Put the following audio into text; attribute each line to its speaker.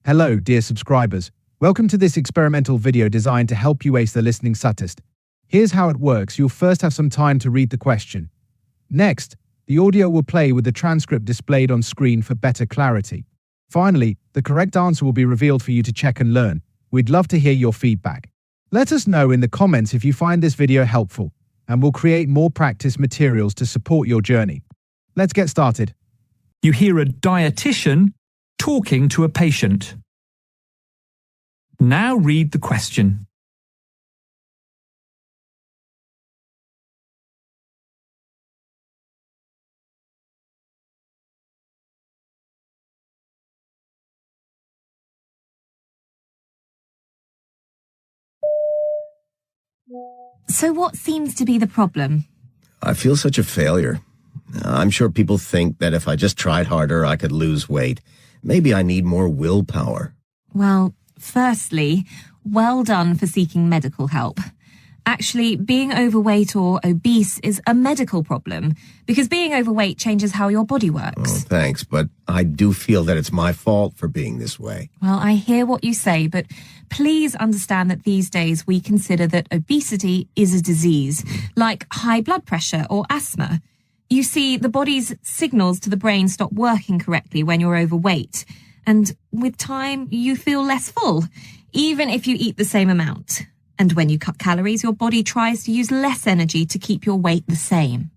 Speaker 1: Hello, dear subscribers. Welcome to this experimental video designed to help you ace the listening subtest. Here's how it works. You'll first have some time to read the question. Next, the audio will play with the transcript displayed on screen for better clarity. Finally, the correct answer will be revealed for you to check and learn. We'd love to hear your feedback. Let us know in the comments if you find this video helpful, and we'll create more practice materials to support your journey. Let's get started.
Speaker 2: You hear a dietitian talking to a patient. Now read the question.
Speaker 3: So what seems to be the problem?
Speaker 4: I feel such a failure. I'm sure people think that if I just tried harder, I could lose weight. Maybe I need more willpower.
Speaker 3: Well, firstly, well done for seeking medical help. Actually, being overweight or obese is a medical problem because being overweight changes how your body works.
Speaker 4: Oh, thanks, but I do feel that it's my fault for being this way.
Speaker 3: Well, I hear what you say, but please understand that these days we consider that obesity is a disease, like high blood pressure or asthma. You see, the body's signals to the brain stop working correctly when you're overweight. And with time, you feel less full, even if you eat the same amount. And when you cut calories, your body tries to use less energy to keep your weight the same.